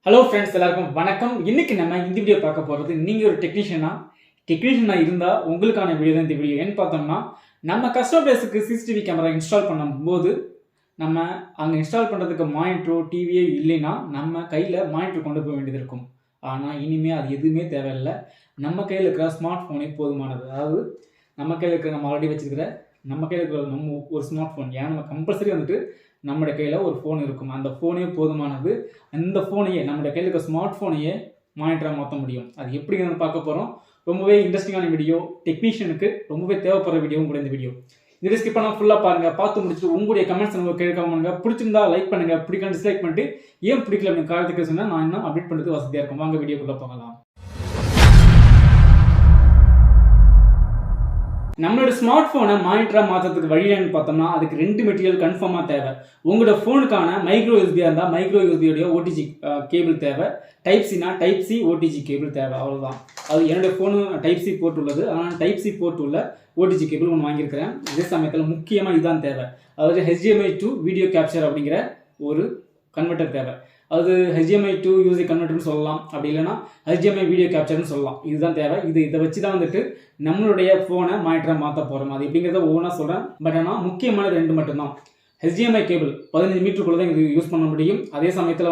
Hello friends, எல்லாருக்கும் வணக்கம். இன்னைக்கு நம்ம இந்த வீடியோ பார்க்க போகிறது, நீங்கள் ஒரு டெக்னீஷியனாக இருந்தால் உங்களுக்கான வீடியோ தான் இந்த வீடியோ. ஏன்னு பார்த்தோம்னா, நம்ம கஸ்டமர் பேஸுக்கு சிசிடிவி கேமரா இன்ஸ்டால் பண்ணும்போது நம்ம அங்கே இன்ஸ்டால் பண்ணுறதுக்கு மானிட்டரோ டிவியோ இல்லைன்னா நம்ம கையில் மானிட்டர் கொண்டு போக வேண்டியது இருக்கும். ஆனால் இனிமேல் அது எதுவுமே தேவையில்லை. நம்ம கையில் இருக்கிற ஸ்மார்ட் ஃபோனே போதுமானது. அதாவது நம்ம கையில் இருக்கிற நம்ம ஆல்ரெடி வச்சுருக்கிற நம்ம கையில் இருக்கிற நம்ம ஒரு ஸ்மார்ட் ஃபோன், ஏன்னா நம்ம கம்பல்சரி நம்மளோட கையில் ஒரு ஃபோன் இருக்கும். அந்த ஃபோனே போதுமானது. அந்த ஃபோனையே நம்மளோட கையில் இருக்க ஸ்மார்ட் ஃபோனையே மானிட்டராக மாற்ற முடியும். அது எப்படின்னு பார்க்க போகிறோம். ரொம்பவே இன்ட்ரெஸ்டிங்கான வீடியோ, டெக்னீஷியனுக்கு ரொம்பவே தேவைப்படுற வீடியோவும் கூட இந்த வீடியோ. இது ஸ்கிப் பண்ணால் ஃபுல்லாக பாருங்கள். பார்த்து முடிச்சுட்டு உங்களுடைய கமெண்ட்ஸ் உங்களுக்கு கேட்காம பண்ணுங்க. பிடிச்சிருந்தா லைக் பண்ணுங்கள், பிடிக்காம டிஸ்லைக் பண்ணிட்டு ஏன் பிடிக்கல அப்படின்னு காரணத்துக்கு சொன்னால் நான் இன்னும் அப்டேட் பண்ணுறது வசதியாக இருக்கும். வாங்க வீடியோக்குள்ளே போகலாம். நம்மளோட ஸ்மார்ட் ஃபோனை மானிட்டராக மாற்றுறதுக்கு வழியான்னு பார்த்தோம்னா அதுக்கு ரெண்டு மெட்டீரியல் கன்ஃபார்மாக தேவை. உங்களோட ஃபோனுக்கான மைக்ரோ யூஎஸ்பியாக இருந்தால் மைக்ரோ யூஎஸ்பியோடைய ஓடிஜி கேபிள் தேவை. டைப் சினா டைப் சி ஓடிஜி கேபிள் தேவை. அவ்வளோதான். அது என்னுடைய ஃபோனு டைப் சி போர்ட் உள்ளது. அதனால் டைப் சி போர்ட் உள்ள ஓடிஜி கேபிள் ஒன்று வாங்கியிருக்கிறேன். இதே சமயத்தில் முக்கியமாக இதுதான் தேவை. அதாவது HDMI to வீடியோ கேப்சர் அப்படிங்கிற ஒரு கன்வெர்ட்டர் தேவை. அது HDMI to யூஎஸ்பி கன்வெர்ட்டர்னு சொல்லலாம், அப்படி இல்லைன்னா HDMI வீடியோ கேப்சர்னு சொல்லலாம். இதுதான் தேவை. இதை வச்சு தான் நம்மளுடைய ஃபோனை மானிட்டராக மாற்ற போகிறோம். அது எப்படிங்கிறத ஒவ்வொன்றா சொல்கிறேன். பட் ஆனால் முக்கியமானது ரெண்டு மட்டும்தான். HDMI கேபிள் 15 மீட்டருக்குள்ளே தான் இது யூஸ் பண்ண முடியும். அதே சமயத்தில்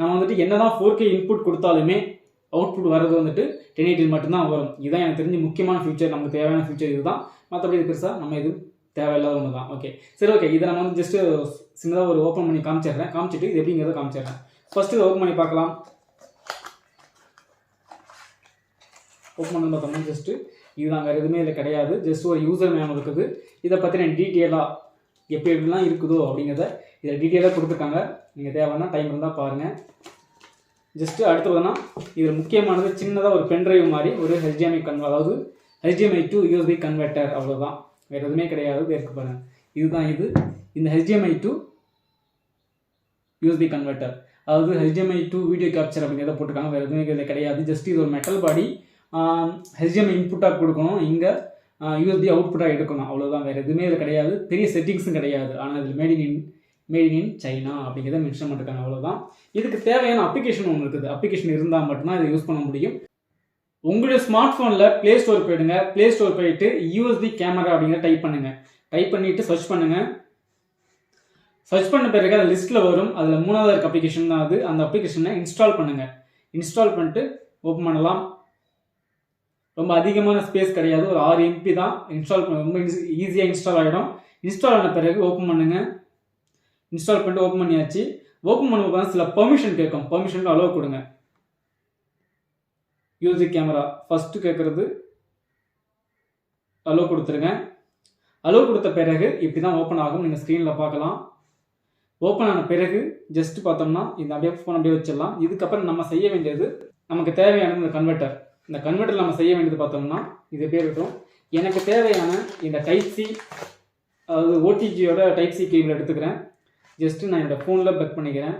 நம்ம என்னதான் 4K இன்புட் கொடுத்தாலுமே அவுட்புட் வர்றது 1080 மட்டும்தான் வரும். இதுதான் எனக்கு தெரிஞ்ச முக்கியமான ஃபியூச்சர். நமக்கு தேவையான ஃபியூச்சர் இதுதான். மற்றபடி இது பெருசாக நம்ம இது தேவையில்லாத ஒன்று தான். ஓகே, சரி, ஓகே. இதை நம்ம ஜஸ்ட்டு சின்னதாக ஒரு ஓப்பன் பண்ணி காமிச்சிட்டு இது எப்படிங்கிறத காமிச்சிடுறேன். ஃபஸ்ட்டு இதை ஓப்பன் பண்ணி பார்க்கலாம். ஓப்பன் பண்ணி பார்த்தோம்னா ஜஸ்ட்டு இதுதான், வேறு எதுவுமே இதில் கிடையாது. ஜஸ்ட் ஒரு யூசர் மேனுவல் இருக்குது. இதை பற்றின டீட்டெயிலாக எப்படிலாம் இருக்குதோ அப்படிங்கிறத இதில் டீட்டெயிலாக கொடுத்துருக்காங்க. நீங்கள் தேவைன்னா டைம் இருந்தால் பாருங்கள். ஜஸ்ட்டு அடுத்து பார்த்தோன்னா இதில் முக்கியமானது சின்னதாக ஒரு பென்ட்ரைவ் மாதிரி ஒரு HDMI அதாவது HDMI to யூஎஸ்பி கன்வெர்ட்டர், அவ்வளோதான். வேறு எதுவுமே கிடையாது. இருக்கு பாருங்கள், இதுதான் இந்த HDMI to யூஎஸ்பி கன்வெர்ட்டர், அதாவது HDMI to வீடியோ கேப்சர் அப்படிங்கிறத போட்டிருக்காங்க. வேறு எதுவுமே இதில் கிடையாது. ஜஸ்ட் இது ஒரு மெட்டல் பாடி. HDMI இன்புட்டாக கொடுக்கணும், இங்கே யூஎஸ்பி அவுட்புட்டாக எடுக்கணும், அவ்வளோதான். வேறு எதுவுமே இதில் கிடையாது. பெரிய செட்டிங்ஸும் கிடையாது. ஆனால் இதில் மேட் இன் சைனா அப்படிங்கிறத மென்ஷன் பண்ணிருக்காங்க, அவ்வளோதான். இதுக்கு தேவையான அப்ளிகேஷன் ஒன்று இருக்குது. அப்ளிகேஷன் இருந்தால் மட்டும்தான் இதை யூஸ் பண்ண முடியும். உங்களுடைய ஸ்மார்ட் ஃபோனில் ப்ளே ஸ்டோர் போயிடுங்க. ப்ளே ஸ்டோர் போயிட்டு யூஎஸ்பி கேமரா அப்படிங்கிற டைப் பண்ணிவிட்டு சர்ச் பண்ணுங்கள். சர்ச் பண்ண பிறகு அது லிஸ்ட்டில் வரும். அதில் மூணாவது இருக்க அப்ளிகேஷன் தான் அது. அந்த அப்ளிகேஷனை இன்ஸ்டால் பண்ணுங்கள். இன்ஸ்டால் பண்ணிட்டு ஓப்பன் பண்ணலாம். ரொம்ப அதிகமான ஸ்பேஸ் கிடையாது. ஒரு 6 MB தான். இன்ஸ்டால் பண்ண ரொம்ப ஈஸியாக இன்ஸ்டால் ஆகிடும். இன்ஸ்டால் ஆன பிறகு ஓப்பன் பண்ணுங்கள். இன்ஸ்டால் பண்ணிட்டு ஓப்பன் பண்ணியாச்சு. ஓப்பன் பண்ணும்போது சில பெர்மிஷன் கேட்கும். பெர்மிஷனுக்கு அலோவ் கொடுங்க. யூஎஸ்பி கேமரா ஃபஸ்ட்டு கேட்குறது அலோவ் கொடுத்துருங்க. அலோவ் கொடுத்த பிறகு இப்படி தான் ஓப்பன் ஆகும். நீங்கள் ஸ்க்ரீனில் பார்க்கலாம். ஓப்பன் ஆன பிறகு ஜஸ்ட் பார்த்தோம்னா இந்த அப்படியே ஃபோன் அப்படியே வச்சிடலாம். இதுக்கப்புறம் நம்ம செய்ய வேண்டியது, நமக்கு தேவையானது இந்த கன்வெர்ட்டர். இந்த கன்வெர்ட்டர் நம்ம செய்ய வேண்டியது பார்த்தோம்னா இது பேர் இருக்கும். எனக்கு தேவையான இந்த டைப் சி, அதாவது ஓடிஜியோட டைப் சி கேபிள் எடுத்துக்கிறேன். ஜஸ்ட்டு நான் என்னோடய ஃபோனில் பெக் பண்ணிக்கிறேன்.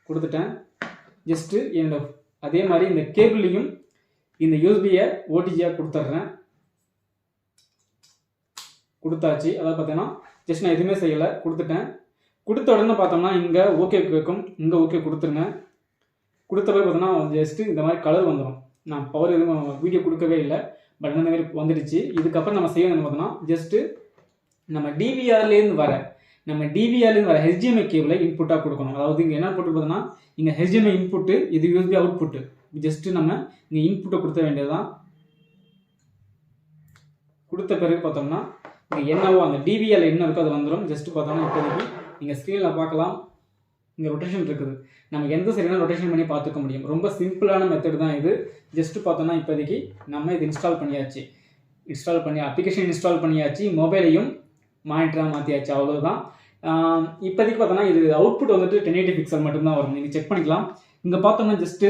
கொடுத்துட்டேன். ஜஸ்ட்டு அதே மாதிரி இந்த கேபிளையும் இந்த யூஎஸ்பியை ஓடிஜியாக கொடுத்துட்றேன். கொடுத்தாச்சு. அதாவது பார்த்தீங்கன்னா ஜஸ்ட் நான் எதுவுமே செய்யலை, கொடுத்துட்டேன். கொடுத்த உடனே பார்த்தோம்னா இங்கே ஓகே கேட்கும். இங்கே ஓகே கொடுத்துருங்க. கொடுத்த போய் பார்த்தோன்னா ஜஸ்ட்டு இந்த மாதிரி கலர் வந்துடும். நான் பவர் எதுவும் வீடியோ கொடுக்கவே இல்லை, பட் இந்த மாதிரி வந்துடுச்சு. இதுக்கப்புறம் நம்ம செய்ய வேண்டியது பார்த்தோம்னா ஜஸ்ட்டு நம்ம டிவிஆர்லேருந்து வர HDMI கேபிளை இன்புட்டாக கொடுக்கணும். அதாவது இங்கே என்ன போட்டு பார்த்தோம்னா இங்கே HDMI இன்புட்டு, இது யூஎஸ்பி அவுட்புட்டு. ஜஸ்ட்டு நம்ம இங்கே இன்புட்டை கொடுத்த வேண்டியது தான். கொடுத்த பிறகு பார்த்தோம்னா இங்கே என்னவோ அந்த டிவிஆரில் என்ன இருக்கோ அது வந்துடும். ஜஸ்ட்டு பார்த்தோம்னா இப்போதைக்கு நீங்கள் ஸ்க்ரீனில் பார்க்கலாம். இங்கே ரொட்டேஷன் இருக்குது. நம்ம எந்த சரியான ரொட்டேஷன் பண்ணி பார்த்துக்க முடியும். ரொம்ப சிம்பிளான மெத்தட் தான் இது. ஜஸ்ட்டு பார்த்தோம்னா இப்போதைக்கு நம்ம இது இன்ஸ்டால் பண்ணியாச்சு. அப்ளிகேஷன் இன்ஸ்டால் பண்ணியாச்சு. மொபைலையும் மானிட்டராக மாற்றியாச்சு, அவ்வளோதான். இப்போதைக்கு பார்த்தோன்னா இது அவுட்புட் 1080 பிக்சல் மட்டும்தான் வரும். நீங்கள் செக் பண்ணிக்கலாம். இங்கே பார்த்தோம்னா ஜஸ்ட்டு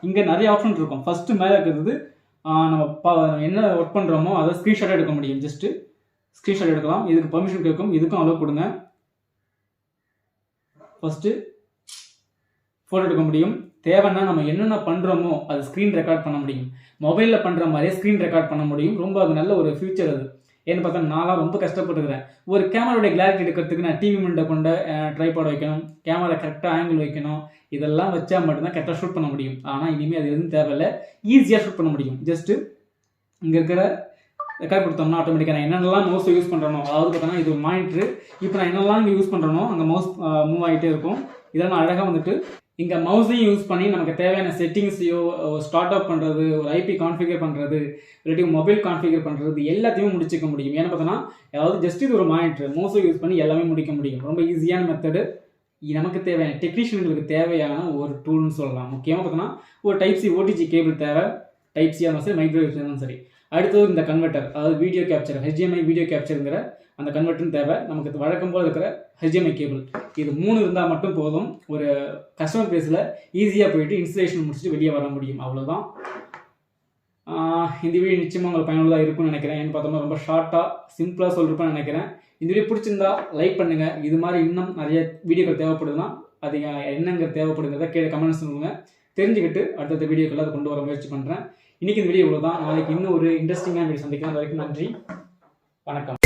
இங்கே நிறைய ஆப்ஷன் இருக்கும். ஃபஸ்ட்டு மேலே இருக்கிறது நம்ம என்ன ஒர்க் பண்ணுறோமோ அதை ஸ்க்ரீன்ஷாட்டாக எடுக்க முடியும். ஜஸ்ட்டு ஸ்க்ரீன்ஷாட் எடுக்கலாம். இதுக்கு பர்மிஷன் கேட்கும். இதுக்கும் அலோவ் கொடுங்க. ஃபஸ்ட்டு ஃபோட்டோ எடுக்க முடியும். தேவைன்னா நம்ம என்னென்ன பண்ணுறோமோ அது ஸ்க்ரீன் ரெக்கார்ட் பண்ண முடியும். மொபைலில் பண்ணுற மாதிரியே ஸ்க்ரீன் ரெக்கார்ட் பண்ண முடியும். ரொம்ப அது நல்ல ஒரு ஃபியூச்சர் அது. ஏன்னு பார்த்தா நான்லாம் ரொம்ப கஷ்டப்பட்டுக்கிறேன். ஒரு கேமராவுடைய கிளாரிட்டி எடுக்கிறதுக்கு நான் டிவி மண்டை கொண்ட ட்ரைபாட் வைக்கணும், கேமரா கரெக்டாக ஆங்கிள் வைக்கணும், இதெல்லாம் வச்சா மட்டும்தான் கரெக்டாக ஷூட் பண்ண முடியும். ஆனால் இனிமேல் அது எதுவும் தேவையில்லை, ஈஸியாக ஷூட் பண்ண முடியும். ஜஸ்ட்டு இங்கே இருக்கிற ரெக்கார்ட் கொடுத்தோம்னா ஆட்டோமேட்டிக்காக நான் என்னென்னலாம் மவுஸ் யூஸ் பண்ணுறனோ, அதாவது பார்த்தோன்னா இது ஒரு மானிட்ரு, இப்போ நான் என்னெல்லாம் இங்கே யூஸ் பண்ணுறனோ அங்கே மவுஸ் மூவ் ஆகிட்டே இருக்கும். இதெல்லாம் நான் அழகாக வந்துட்டு இங்கே மவுஸையும் யூஸ் பண்ணி நமக்கு தேவையான செட்டிங்ஸையோ ஸ்டார்ட் அப் பண்ணுறது, ஒரு ஐபி கான்ஃபிகர் பண்ணுறது, இல்லாட்டி மொபைல் கான்ஃபிகர் பண்ணுறது எல்லாத்தையுமே முடிச்சிக்க முடியும். ஏன்னா பார்த்தோன்னா அதாவது ஜஸ்ட் இது ஒரு மானிட்ரு, மவுஸை யூஸ் பண்ணி எல்லாமே முடிக்க முடியும். ரொம்ப ஈஸியான மெத்தடு, நமக்கு தேவையான டெக்னீஷியன்களுக்கு தேவையான ஒரு டூல்னு சொல்லலாம். முக்கியமாக பார்த்தோன்னா ஒரு டைப் சி ஓடிஜி கேபிள் தேவை, டைப் சியாக இருந்தாலும் சரி, மைக்ரோவேவ் இருந்தாலும் சரி. அடுத்தது இந்த கன்வெர்ட்டர், அதாவது வீடியோ கேப்சர், HDMI வீடியோ கேப்சருங்கிற அந்த கன்வெர்ட்டரும் தேவை. நமக்கு வழக்கம் போல் இருக்கிற HDMI கேபிள், இது 3 இருந்தால் மட்டும் போதும். ஒரு கஸ்டமர் பிளேஸில் ஈஸியாக போயிட்டு இன்ஸ்டலேஷன் முடிச்சுட்டு வெளியே வர முடியும். அவ்வளோதான். இந்த வீடியோ நிச்சயமாக உங்களுக்கு பயனுள்ளதாக இருக்கும்னு நினைக்கிறேன். ஏன்னு பார்த்தோம்னா ரொம்ப ஷார்ட்டாக சிம்பிளாக சொல்லிருப்பேன்னு நினைக்கிறேன். இந்த வீடியோ பிடிச்சிருந்தா லைக் பண்ணுங்கள். இது மாதிரி இன்னும் நிறைய வீடியோக்கள் தேவைப்படுதுன்னா அது என்னங்க தேவைப்படுங்கிறத கீழே கமெண்ட்ஸ் சொல்லுங்கள். தெரிஞ்சுக்கிட்டு அடுத்தடுத்த வீடியோக்கள் அதை கொண்டு வர முயற்சி பண்ணுறேன். இன்றைக்கி இந்த வீடியோ இவ்வளோ தான். நாளைக்கு இன்னும் ஒரு இன்ட்ரெஸ்டிங்கான வீடியோ சந்திக்கலாம். அது வரைக்கும் நன்றி, வணக்கம்.